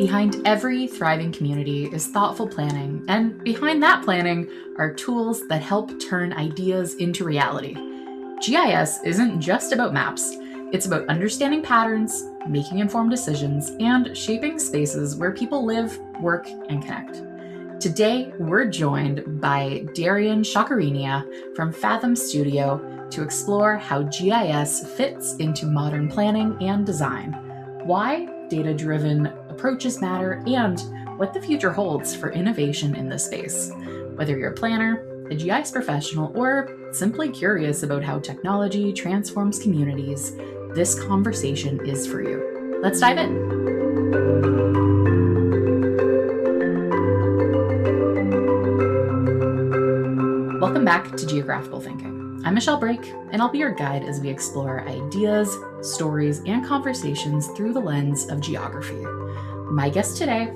Behind every thriving community is thoughtful planning, and behind that planning are tools that help turn ideas into reality. GIS isn't just about maps, it's about understanding patterns, making informed decisions, and shaping spaces where people live, work, and connect. Today, we're joined by Darian Shakerinia from Fathom Studio to explore how GIS fits into modern planning and design, why data-driven approaches matter, and what the future holds for innovation in this space. Whether you're a planner, a GIS professional, or simply curious about how technology transforms communities, this conversation is for you. Let's dive in. Welcome back to Geographical Thinking. I'm Michelle Brake, and I'll be your guide as we explore ideas, stories, and conversations through the lens of geography. My guest today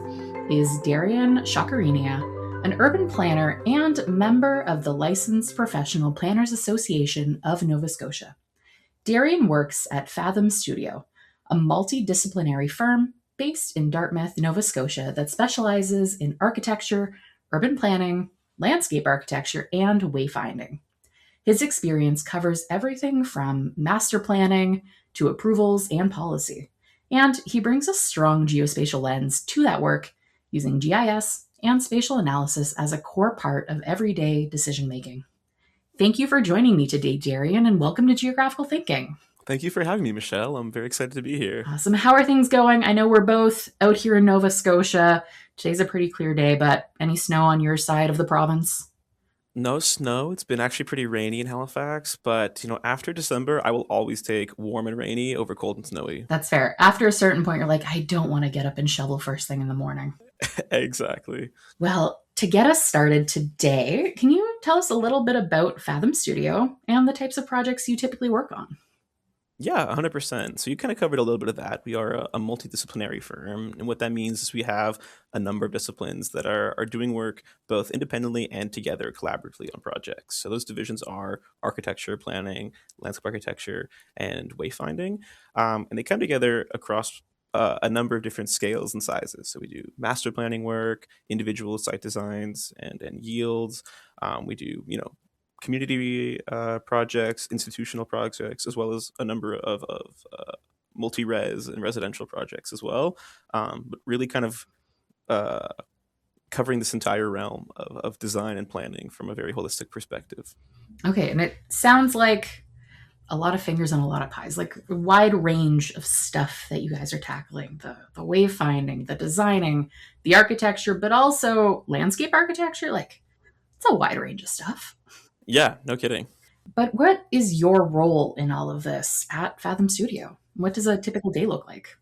is Darian Shakerinia, an urban planner and member of the Licensed Professional Planners Association of Nova Scotia. Darian works at Fathom Studio, a multidisciplinary firm based in Dartmouth, Nova Scotia that specializes in architecture, urban planning, landscape architecture, and wayfinding. His experience covers everything from master planning to approvals and policy, and he brings a strong geospatial lens to that work, using GIS and spatial analysis as a core part of everyday decision-making. Thank you for joining me today, Darian, and welcome to Geographical Thinking. Thank you for having me, Michelle. I'm very excited to be here. Awesome. How are things going? I know we're both out here in Nova Scotia. Today's a pretty clear day, but any snow on your side of the province? No snow. It's been actually pretty rainy in Halifax, but after December, I will always take warm and rainy over cold and snowy. That's fair. After a certain point, you're like, I don't want to get up and shovel first thing in the morning. Exactly. Well, to get us started today, can you tell us a little bit about Fathom Studio and the types of projects you typically work on? Yeah, 100%. So you kind of covered a little bit of that. We are a multidisciplinary firm, and what that means is we have a number of disciplines that are doing work both independently and together collaboratively on projects. So those divisions are architecture, planning, landscape architecture, and wayfinding. And they come together across a number of different scales and sizes. So we do master planning work, individual site designs, and yields. We do, community projects, institutional projects, as well as a number of multi-res and residential projects as well. But really kind of covering this entire realm of design and planning from a very holistic perspective. Okay, and it sounds like a lot of fingers and a lot of pies, like a wide range of stuff that you guys are tackling, the wayfinding, the designing, the architecture, but also landscape architecture. Like, it's a wide range of stuff. Yeah, no kidding. But what is your role in all of this at Fathom Studio? What does a typical day look like?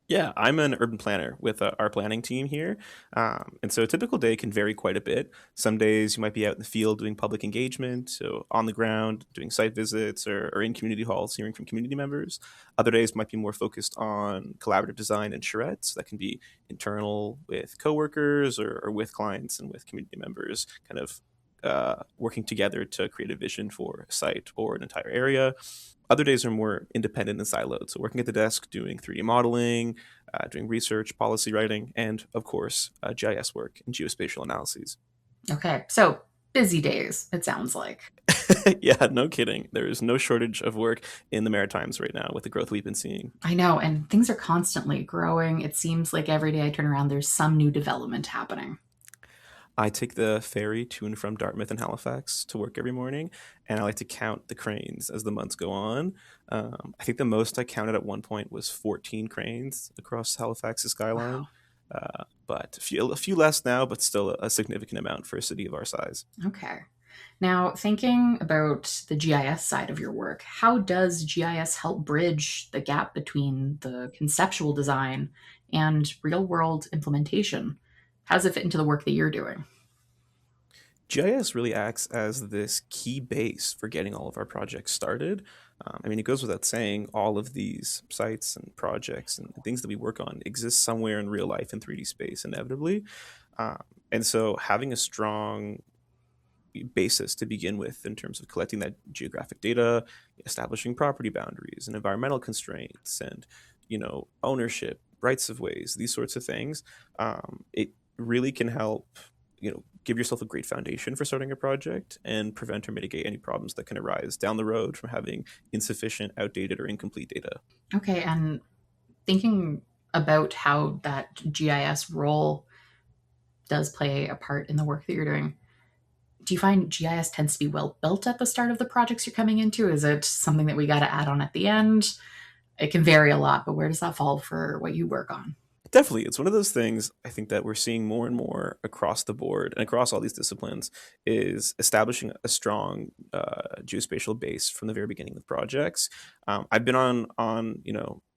Yeah, I'm an urban planner with our planning team here. And so a typical day can vary quite a bit. Some days you might be out in the field doing public engagement, so on the ground doing site visits or in community halls hearing from community members. Other days might be more focused on collaborative design and charrettes. That can be internal with coworkers or with clients and with community members, kind of working together to create a vision for a site or an entire area. Other days are more independent and siloed. So working at the desk, doing 3D modeling, doing research, policy writing, and of course, GIS work and geospatial analyses. Okay, so busy days, it sounds like. Yeah, no kidding. There is no shortage of work in the Maritimes right now with the growth we've been seeing. I know, and things are constantly growing. It seems like every day I turn around, there's some new development happening. I take the ferry to and from Dartmouth and Halifax to work every morning, and I like to count the cranes as the months go on. I think the most I counted at one point was 14 cranes across Halifax's skyline. Wow. But a few less now, but still a significant amount for a city of our size. Okay. Now, thinking about the GIS side of your work, how does GIS help bridge the gap between the conceptual design and real world implementation? How does it fit into the work that you're doing? GIS really acts as this key base for getting all of our projects started. It goes without saying, all of these sites and projects and things that we work on exist somewhere in real life in 3D space, inevitably. And so having a strong basis to begin with in terms of collecting that geographic data, establishing property boundaries and environmental constraints and ownership, rights of ways, these sorts of things. It really can help, give yourself a great foundation for starting a project and prevent or mitigate any problems that can arise down the road from having insufficient, outdated, or incomplete data. Okay, and thinking about how that GIS role does play a part in the work that you're doing, do you find GIS tends to be well built at the start of the projects you're coming into? Is it something that we got to add on at the end? It can vary a lot, but where does that fall for what you work on? Definitely, it's one of those things I think that we're seeing more and more across the board and across all these disciplines is establishing a strong geospatial base from the very beginning with projects. I've been on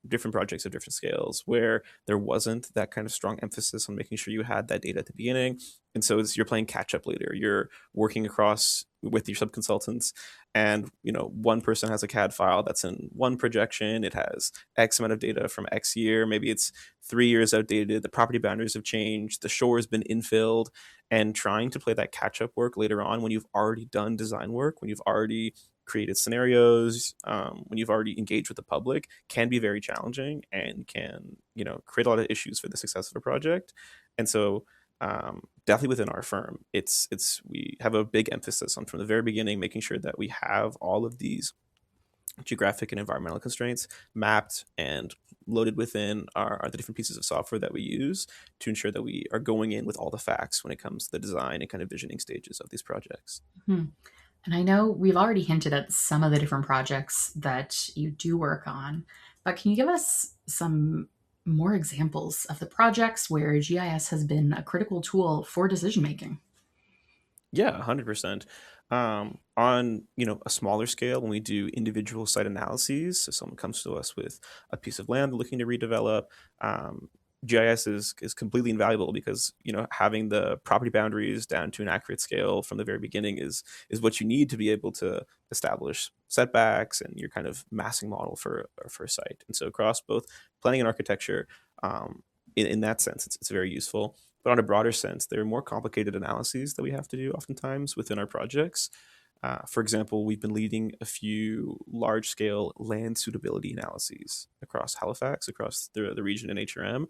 different projects of different scales where there wasn't that kind of strong emphasis on making sure you had that data at the beginning, and so you're playing catch up later. You're working across with your subconsultants, and one person has a CAD file that's in one projection. It has X amount of data from X year. Maybe it's 3 years outdated. The property boundaries have changed. The shore has been infilled, and trying to play that catch up work later on when you've already done design work, when you've already created scenarios, when you've already engaged with the public, can be very challenging and can create a lot of issues for the success of a project. And so definitely within our firm, it's we have a big emphasis on from the very beginning making sure that we have all of these geographic and environmental constraints mapped and loaded within the different pieces of software that we use to ensure that we are going in with all the facts when it comes to the design and kind of visioning stages of these projects. Hmm. And I know we've already hinted at some of the different projects that you do work on, but can you give us some more examples of the projects where GIS has been a critical tool for decision making? Yeah, 100%. On a smaller scale, when we do individual site analyses, so someone comes to us with a piece of land looking to redevelop, GIS is completely invaluable because having the property boundaries down to an accurate scale from the very beginning is what you need to be able to establish setbacks and your kind of massing model for a site. And so across both planning and architecture, in that sense, it's very useful. But on a broader sense, there are more complicated analyses that we have to do oftentimes within our projects. For example, we've been leading a few large-scale land suitability analyses across Halifax, across the region in HRM.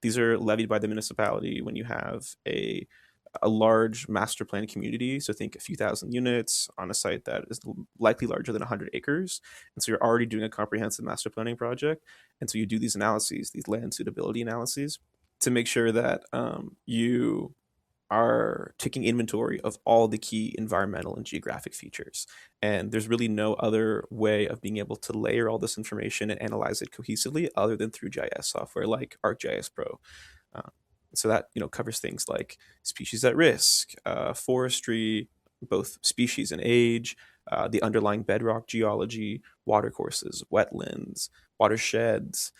These are levied by the municipality when you have a large master plan community. So think a few thousand units on a site that is likely larger than 100 acres. And so you're already doing a comprehensive master planning project. And so you do these analyses, these land suitability analyses, to make sure that you are taking inventory of all the key environmental and geographic features. And there's really no other way of being able to layer all this information and analyze it cohesively other than through GIS software like ArcGIS Pro. Uh, so that covers things like species at risk, forestry, both species and age, the underlying bedrock geology, watercourses, wetlands, watersheds.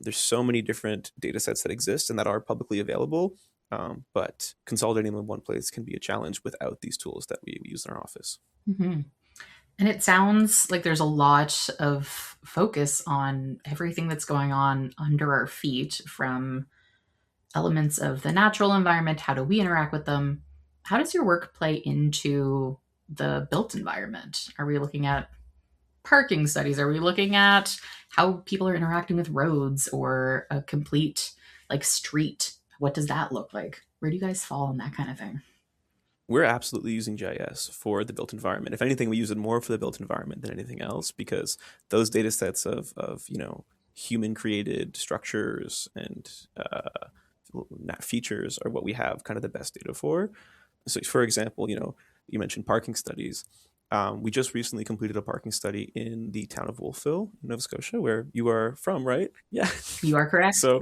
There's so many different data sets that exist and that are publicly available, but consolidating them in one place can be a challenge without these tools that we use in our office. Mm-hmm. And it sounds like there's a lot of focus on everything that's going on under our feet, from elements of the natural environment. How do we interact with them? How does your work play into the built environment? Are we looking at parking studies? Are we looking at how people are interacting with roads or a complete street? What does that look like? Where do you guys fall on that kind of thing? We're absolutely using GIS for the built environment. If anything, we use it more for the built environment than anything else because those data sets of human created structures and features are what we have kind of the best data for. So, for example, you mentioned parking studies. We just recently completed a parking study in the town of Wolfville, Nova Scotia, where you are from, right? Yeah. You are correct. So,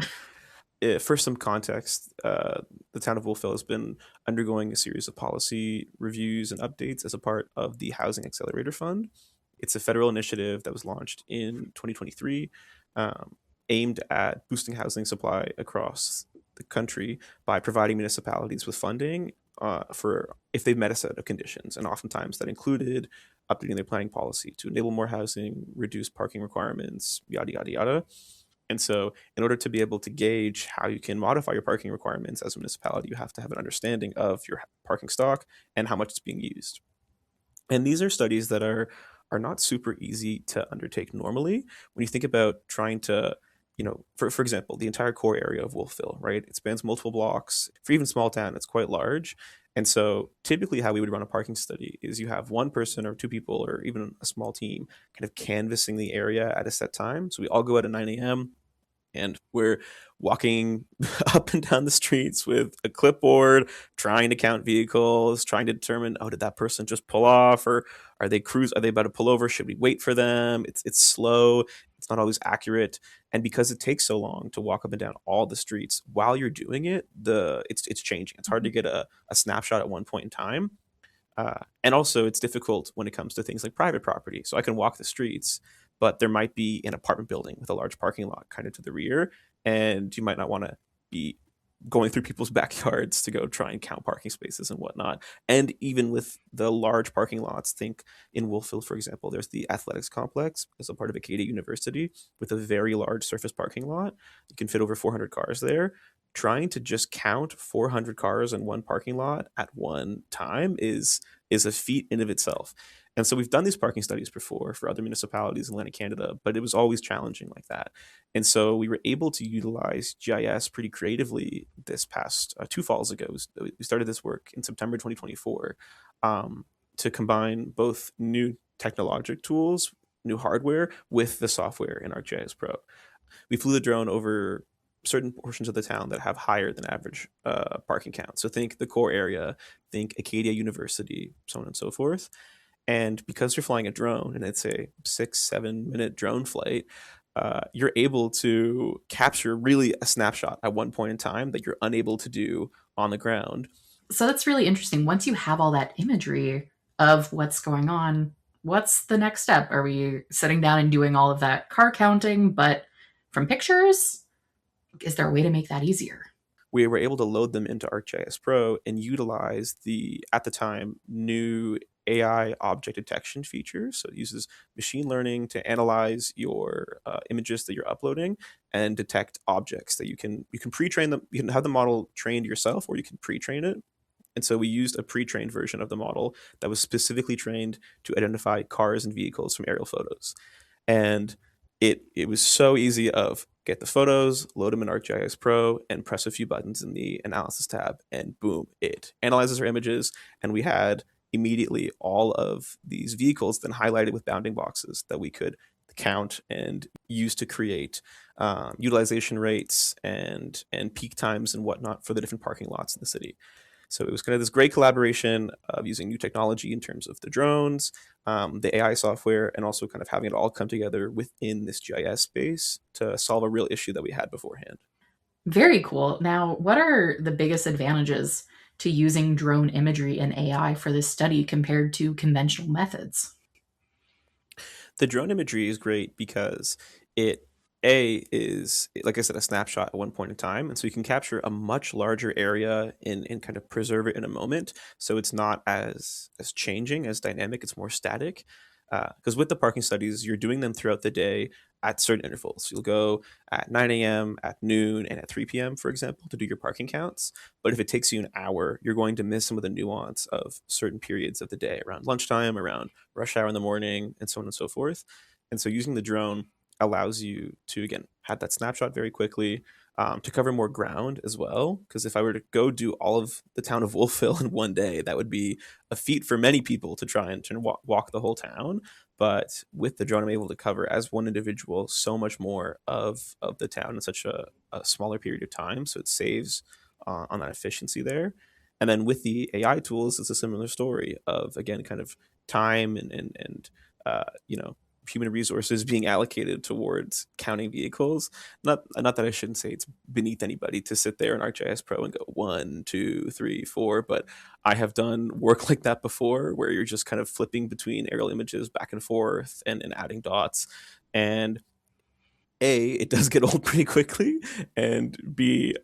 for some context, the town of Wolfville has been undergoing a series of policy reviews and updates as a part of the Housing Accelerator Fund. It's a federal initiative that was launched in 2023, aimed at boosting housing supply across the country by providing municipalities with funding for if they've met a set of conditions. And oftentimes that included updating their planning policy to enable more housing, reduce parking requirements, yada, yada, yada. And so in order to be able to gauge how you can modify your parking requirements as a municipality, you have to have an understanding of your parking stock and how much it's being used. And these are studies that are not super easy to undertake normally. When you think about trying to for example, the entire core area of Wolfville, right? It spans multiple blocks. For even small town, it's quite large. And so typically how we would run a parking study is you have one person or two people or even a small team kind of canvassing the area at a set time. So we all go out at 9 a.m. and we're walking up and down the streets with a clipboard, trying to count vehicles, trying to determine, oh, did that person just pull off, or are they about to pull over? Should we wait for them? It's slow, it's not always accurate, and because it takes so long to walk up and down all the streets while you're doing it, it's changing. It's hard to get a snapshot at one point in time. And also, it's difficult when it comes to things like private property. So I can walk the streets, but there might be an apartment building with a large parking lot kind of to the rear, and you might not want to be going through people's backyards to go try and count parking spaces and whatnot. And even with the large parking lots, think in Wolfville, for example, there's the athletics complex as a part of Acadia University with a very large surface parking lot. You can fit over 400 cars there. Trying to just count 400 cars in one parking lot at one time is a feat in of itself. And so we've done these parking studies before for other municipalities in Atlantic Canada, but it was always challenging like that. And so we were able to utilize GIS pretty creatively this past 2 falls ago. We started this work in September 2024 to combine both new technologic tools, new hardware, with the software in ArcGIS Pro. We flew the drone over certain portions of the town that have higher than average parking counts. So think the core area, think Acadia University, so on and so forth. And because you're flying a drone and it's a 6-7 minute drone flight, you're able to capture really a snapshot at one point in time that you're unable to do on the ground. So that's really interesting. Once you have all that imagery of what's going on, what's the next step? Are we sitting down and doing all of that car counting, but from pictures? Is there a way to make that easier? We were able to load them into ArcGIS Pro and utilize the, at the time, new AI object detection features. So it uses machine learning to analyze your images that you're uploading and detect objects that you can pre-train them. You can have the model trained yourself, or you can pre-train it. And so we used a pre-trained version of the model that was specifically trained to identify cars and vehicles from aerial photos. And it was so easy of get the photos, load them in ArcGIS Pro, and press a few buttons in the analysis tab, and boom, it analyzes our images. And we had immediately all of these vehicles then highlighted with bounding boxes that we could count and use to create utilization rates and peak times and whatnot for the different parking lots in the city. So it was kind of this great collaboration of using new technology in terms of the drones, the AI software, and also kind of having it all come together within this GIS space to solve a real issue that we had beforehand. Very cool. Now, what are the biggest advantages to using drone imagery and AI for this study compared to conventional methods? The drone imagery is great because it is, like I said, a snapshot at one point in time, and so you can capture a much larger area and kind of preserve it in a moment. So it's not as changing, as dynamic. It's more static. Because with the parking studies, you're doing them throughout the day at certain intervals. You'll go at 9 a.m., at noon, and at 3 p.m., for example, to do your parking counts. But if it takes you an hour, you're going to miss some of the nuance of certain periods of the day, around lunchtime, around rush hour in the morning, and so on and so forth. And so using the drone allows you to, again, have that snapshot very quickly, to cover more ground as well. Because if I were to go do all of the town of Wolfville in one day, that would be a feat for many people to try and walk the whole town. But with the drone, I'm able to cover as one individual so much more of the town in such a smaller period of time. So it saves on that efficiency there. And then with the AI tools, it's a similar story of, again, kind of time and human resources being allocated towards counting vehicles. Not that I shouldn't say it's beneath anybody to sit there in ArcGIS Pro and go 1, 2, 3, 4, but I have done work like that before, where you're just kind of flipping between aerial images back and forth and adding dots. And it does get old pretty quickly, and B,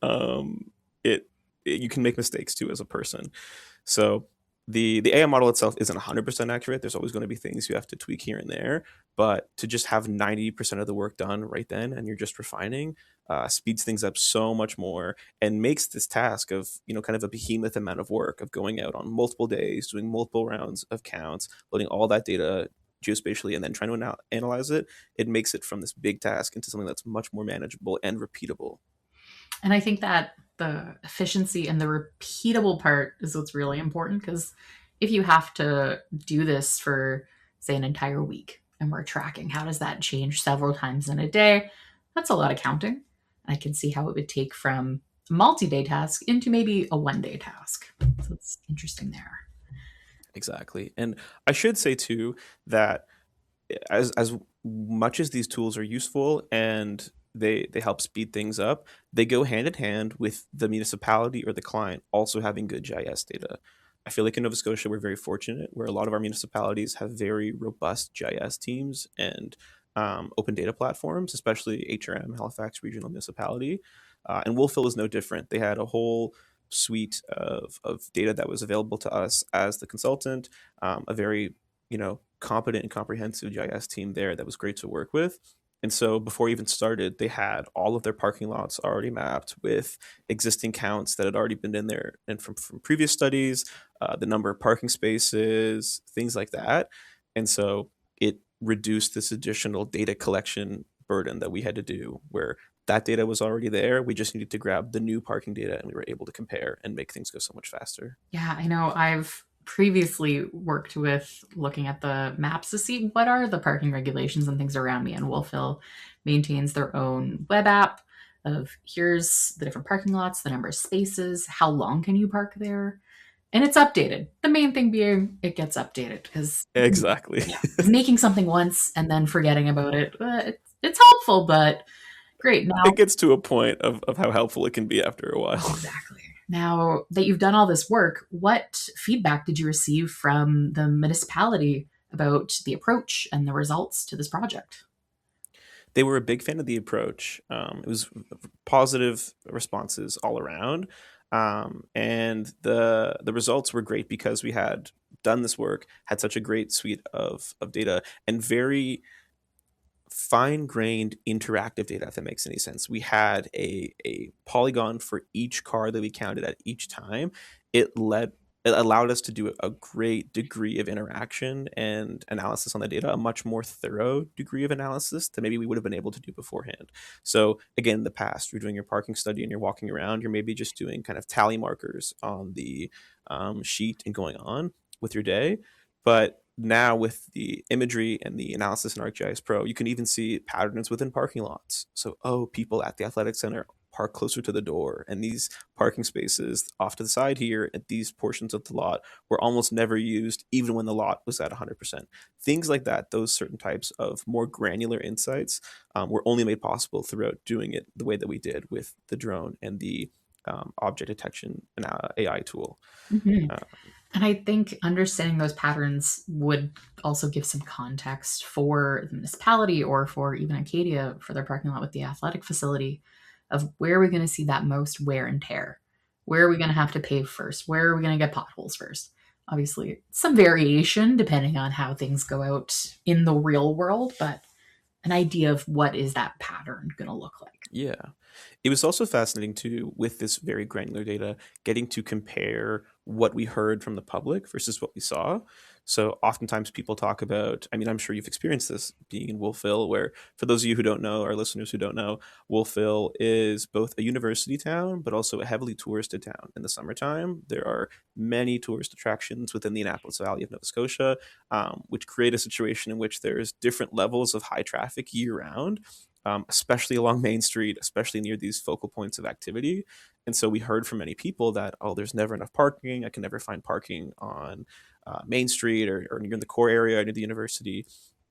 it you can make mistakes too as a person. So the AI model itself isn't 100% accurate. There's always going to be things you have to tweak here and there, but to just have 90% of the work done right then, and you're just refining, speeds things up so much more, and makes this task of, kind of a behemoth amount of work of going out on multiple days, doing multiple rounds of counts, loading all that data geospatially and then trying to analyze it, it makes it from this big task into something that's much more manageable and repeatable. And I think that the efficiency and the repeatable part is what's really important, because if you have to do this for, say, an entire week and we're tracking, how does that change several times in a day? That's a lot of counting. I can see how it would take from a multi-day task into maybe a one-day task. So it's interesting there. Exactly. And I should say too that as much as these tools are useful and they help speed things up, they go hand in hand with the municipality or the client also having good GIS data. I feel like in Nova Scotia, we're very fortunate where a lot of our municipalities have very robust GIS teams and open data platforms, especially HRM, Halifax Regional Municipality. And Wolfville is no different. They had a whole suite of data that was available to us as the consultant, a very competent and comprehensive GIS team there that was great to work with. And so before we even started, they had all of their parking lots already mapped with existing counts that had already been in there and from previous studies, the number of parking spaces, things like that. And so it reduced this additional data collection burden that we had to do, where that data was already there. We just needed to grab the new parking data and we were able to compare and make things go so much faster. Yeah, I know. I've previously worked with looking at the maps to see what are the parking regulations and things around me. And Wolfville maintains their own web app of here's the different parking lots, the number of spaces, how long can you park there, and it's updated. The main thing being it gets updated, because Exactly. yeah, making something once and then forgetting about it, it's helpful, but great. Now It gets to a point of how helpful it can be after a while. exactly. Now that you've done all this work, what feedback did you receive from the municipality about the approach and the results to this project? They were a big fan of the approach. It was positive responses all around. And the results were great because we had done this work, had such a great suite of data, and very fine-grained interactive data, if that makes any sense. We had a polygon for each car that we counted at each time. It allowed us to do a great degree of interaction and analysis on the data, a much more thorough degree of analysis than maybe we would have been able to do beforehand. So again, in the past, you're doing your parking study and you're walking around, you're maybe just doing kind of tally markers on the sheet and going on with your day. But now with the imagery and the analysis in ArcGIS Pro, you can even see patterns within parking lots. So, people at the athletic center park closer to the door, and these parking spaces off to the side here at these portions of the lot were almost never used, even when the lot was at 100%. Things like that, those certain types of more granular insights were only made possible throughout doing it the way that we did with the drone and the object detection and AI tool. Mhm. Uh, And I think understanding those patterns would also give some context for the municipality or for even Acadia for their parking lot with the athletic facility of where are we going to see that most wear and tear? Where are we going to have to pave first? Where are we going to get potholes first? Obviously, some variation depending on how things go out in the real world, but an idea of what is that pattern going to look like. Yeah. It was also fascinating too, with this very granular data, getting to compare what we heard from the public versus what we saw. So oftentimes people talk about, I mean, I'm sure you've experienced this being in Wolfville, where for those of you who don't know, our listeners who don't know, Wolfville is both a university town, but also a heavily touristed town. In the summertime, there are many tourist attractions within the Annapolis Valley of Nova Scotia, which create a situation in which there's different levels of high traffic year round, especially along Main Street, especially near these focal points of activity. And so we heard from many people that, there's never enough parking. I can never find parking on Main Street or near the core area near the university.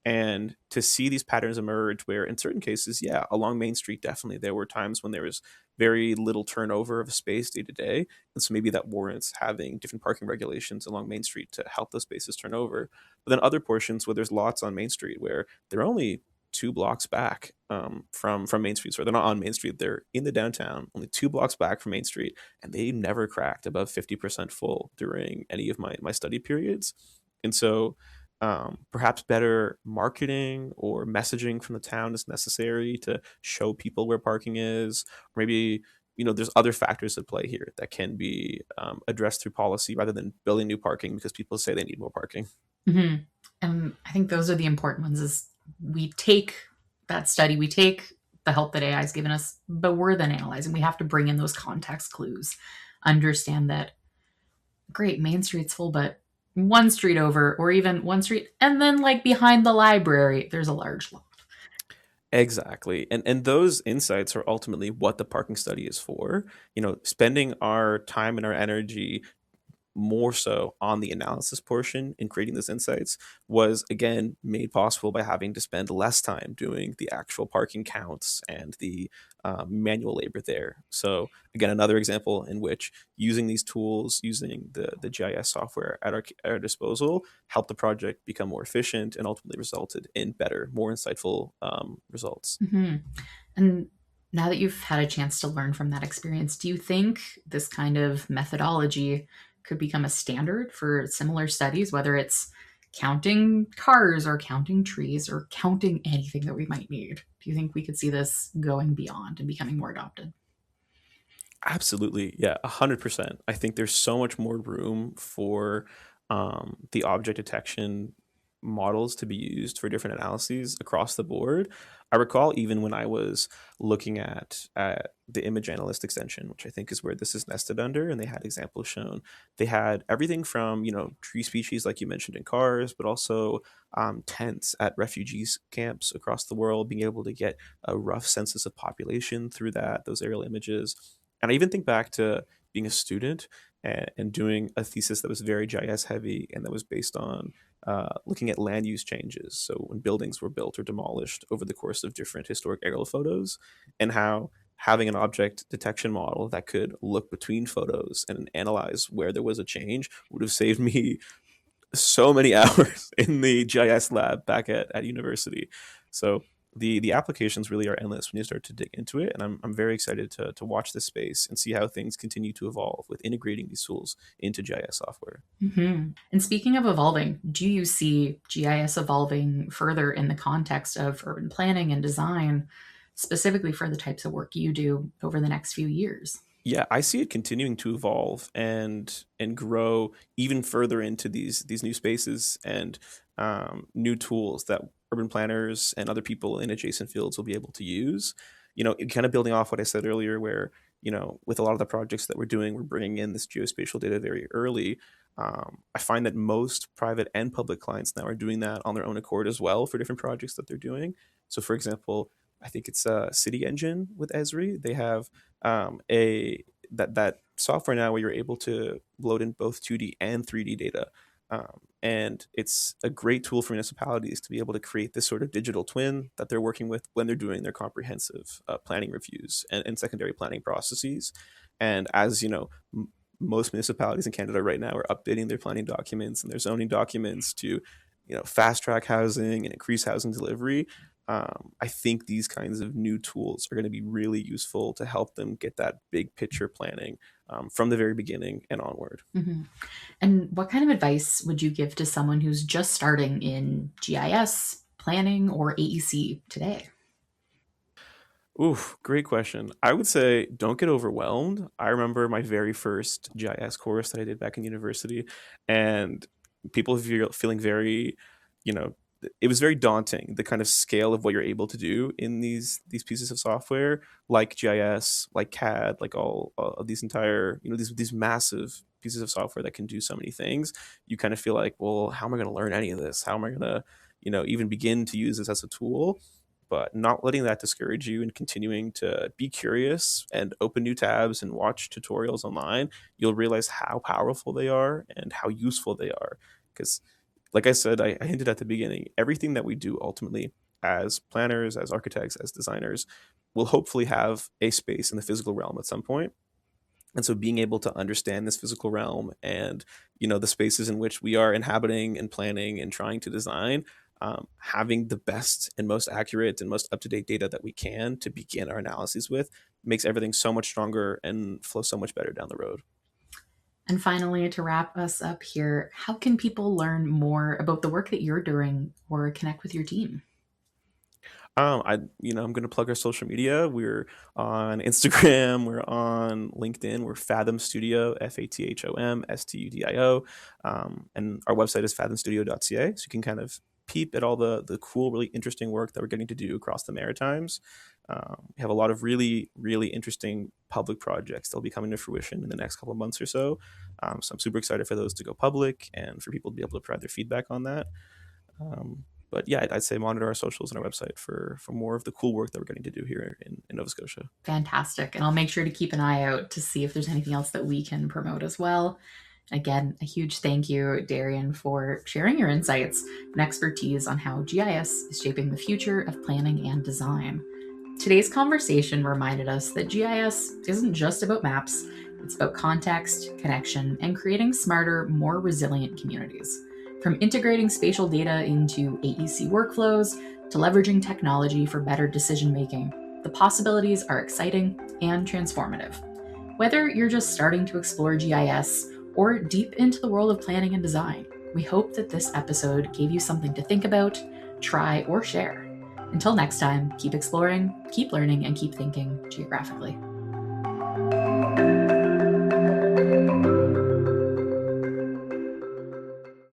And to see these patterns emerge where in certain cases, yeah, along Main Street, definitely there were times when there was very little turnover of space day to day. And so maybe that warrants having different parking regulations along Main Street to help those spaces turn over. But then other portions where there's lots on Main Street where they're only 2 blocks back from Main Street. So they're not on Main Street. They're in the downtown, only 2 blocks back from Main Street. And they never cracked above 50% full during any of my study periods. And so perhaps better marketing or messaging from the town is necessary to show people where parking is. Or maybe, there's other factors at play here that can be addressed through policy rather than building new parking because people say they need more parking. Mhm. And I think those are the important ones is we take that study, we take the help that AI has given us, but we're then analyzing. We have to bring in those context clues, understand that, great, Main Street's full, but one street over, or even one street, and then like behind the library, there's a large lot. Exactly. And those insights are ultimately what the parking study is for. Spending our time and our energy more so on the analysis portion in creating those insights was again made possible by having to spend less time doing the actual parking counts and the manual labor there. So again, another example in which using these tools, using the GIS software at our disposal, helped the project become more efficient and ultimately resulted in better, more insightful results. Mm-hmm. And now that you've had a chance to learn from that experience, do you think this kind of methodology could become a standard for similar studies, whether it's counting cars or counting trees or counting anything that we might need? Do you think we could see this going beyond and becoming more adopted? Absolutely. Yeah, 100%. I think there's so much more room for the object detection models to be used for different analyses across the board. I recall even when I was looking at the image analyst extension, which I think is where this is nested under, and they had examples shown. They had everything from, tree species, like you mentioned, in cars, but also tents at refugees camps across the world, being able to get a rough census of population through those aerial images. And I even think back to being a student and doing a thesis that was very GIS heavy and that was based on looking at land use changes. So when buildings were built or demolished over the course of different historic aerial photos, and how having an object detection model that could look between photos and analyze where there was a change would have saved me so many hours in the GIS lab back at university. So the applications really are endless when you start to dig into it, and I'm very excited to watch this space and see how things continue to evolve with integrating these tools into GIS software. Mm-hmm. And speaking of evolving, do you see GIS evolving further in the context of urban planning and design, specifically for the types of work you do over the next few years? Yeah, I see it continuing to evolve and grow even further into these new spaces and new tools that urban planners and other people in adjacent fields will be able to use. Kind of building off what I said earlier, where with a lot of the projects that we're doing, we're bringing in this geospatial data very early. I find that most private and public clients now are doing that on their own accord as well for different projects that they're doing. So, for example, I think it's City Engine with Esri. They have a that software now where you're able to load in both 2D and 3D data. And it's a great tool for municipalities to be able to create this sort of digital twin that they're working with when they're doing their comprehensive planning reviews and secondary planning processes. And as most municipalities in Canada right now are updating their planning documents and their zoning documents to fast track housing and increase housing delivery. I think these kinds of new tools are going to be really useful to help them get that big picture planning from the very beginning and onward. Mm-hmm. And what kind of advice would you give to someone who's just starting in GIS, planning, or AEC today? Oof, great question. I would say don't get overwhelmed. I remember my very first GIS course that I did back in university, and people feeling very, you know, it was very daunting, the kind of scale of what you're able to do in these pieces of software, like GIS, like CAD, like all of these entire, these massive pieces of software that can do so many things. You kind of feel like, well, how am I going to learn any of this? How am I going to, even begin to use this as a tool? But not letting that discourage you and continuing to be curious and open new tabs and watch tutorials online, you'll realize how powerful they are and how useful they are. Because, like I said, I hinted at the beginning, everything that we do ultimately as planners, as architects, as designers, will hopefully have a space in the physical realm at some point. And so being able to understand this physical realm and the spaces in which we are inhabiting and planning and trying to design, having the best and most accurate and most up-to-date data that we can to begin our analyses with makes everything so much stronger and flow so much better down the road. And finally, to wrap us up here, how can people learn more about the work that you're doing or connect with your team? I'm going to plug our social media. We're on Instagram, we're on LinkedIn, we're Fathom Studio, FATHOM STUDIO, and our website is fathomstudio.ca. So you can kind of peep at all the cool, really interesting work that we're getting to do across the Maritimes. We have a lot of really, really interesting public projects that'll be coming to fruition in the next couple of months or so. So I'm super excited for those to go public and for people to be able to provide their feedback on that. But yeah, I'd say monitor our socials and our website for more of the cool work that we're getting to do here in Nova Scotia. Fantastic. And I'll make sure to keep an eye out to see if there's anything else that we can promote as well. Again, a huge thank you, Darian, for sharing your insights and expertise on how GIS is shaping the future of planning and design. Today's conversation reminded us that GIS isn't just about maps, it's about context, connection, and creating smarter, more resilient communities. From integrating spatial data into AEC workflows to leveraging technology for better decision making, the possibilities are exciting and transformative. Whether you're just starting to explore GIS or deep into the world of planning and design, we hope that this episode gave you something to think about, try, or share. Until next time, keep exploring, keep learning, and keep thinking geographically.